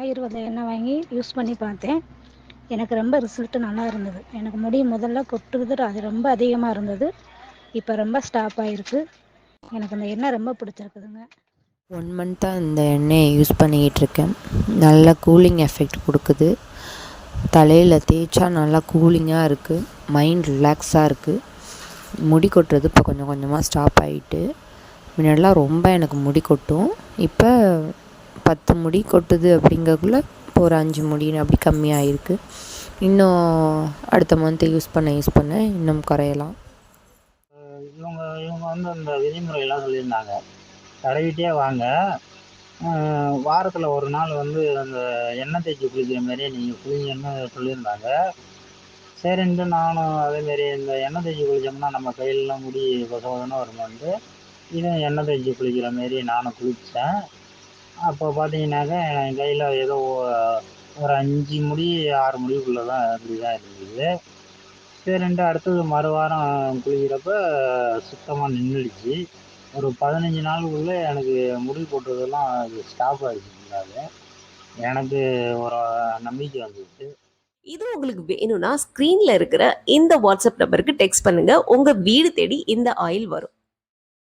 ஆயுர்வேத எண்ணெய் வாங்கி யூஸ் பண்ணி பார்த்தேன். எனக்கு ரொம்ப ரிசல்ட்டு நல்லா இருந்தது. எனக்கு முடி முதல்ல கொட்டுறது அது ரொம்ப அதிகமாக இருந்தது. இப்போ ரொம்ப ஸ்டாப் ஆகிருக்கு. எனக்கு அந்த எண்ணெய் ரொம்ப பிடிச்சிருக்குதுங்க. 1 மந்த்தாக இந்த எண்ணெயை யூஸ் பண்ணிக்கிட்டு நல்ல கூலிங் எஃபெக்ட் கொடுக்குது. தலையில் தேய்ச்சா நல்லா கூலிங்காக இருக்குது. மைண்ட் ரிலாக்ஸாக இருக்குது. முடி கொட்டுறது இப்போ கொஞ்சம் கொஞ்சமாக ஸ்டாப் ஆகிட்டு, முன்னாடிலாம் ரொம்ப எனக்கு முடி கொட்டும். இப்போ 10 முடி கொட்டுது அப்படிங்கக்குள்ளே இப்போ ஒரு 5 முடி அப்படி கம்மியாகிருக்கு. இன்னும் அடுத்த மந்த்து யூஸ் பண்ண இன்னும் குறையலாம். இவங்க வந்து அந்த விதிமுறையெல்லாம் சொல்லியிருந்தாங்க. தடவிட்டே வாங்க, வாரத்தில் ஒரு நாள் வந்து அந்த எண்ணெய் தேய்ச்சி குளிக்கிற மாதிரியே நீங்கள் குளிங்கன்னு சொல்லியிருந்தாங்க. சரின்ட்டு நானும் அதேமாரி இந்த எண்ணெய் தேய்ச்சி குளித்தோம்னா நம்ம கையிலலாம் முடி கொசகொசன்னு வருமான்ட்டு இதுவும் எண்ணெய் தேய்ச்சி குளிக்கிற மாரி நானும் குளித்தேன். அப்போ பார்த்தீங்கன்னாக்க என் கையில் ஏதோ ஒரு 5 முடி 6 முடிக்குள்ளே தான் அப்படி தான் இருந்தது. சரின்ட்டு அடுத்தது மறுவாரம் குளிக்கிறப்ப சுத்தமாக நின்றுடுச்சு. ஒரு 15 நாளுக்குள்ளே எனக்கு முடி கொட்டுறதெல்லாம் அது ஸ்டாப் ஆகிடுச்சு. எனக்கு ஒரு நம்பிக்கை வந்துச்சு. இது உங்களுக்கு வேணும்னா ஸ்க்ரீன்ல இருக்கிற இந்த வாட்ஸ்அப் நம்பருக்கு டெக்ஸ்ட் பண்ணுங்க. உங்க வீடு தேடி இந்த ஆயில் வரும்.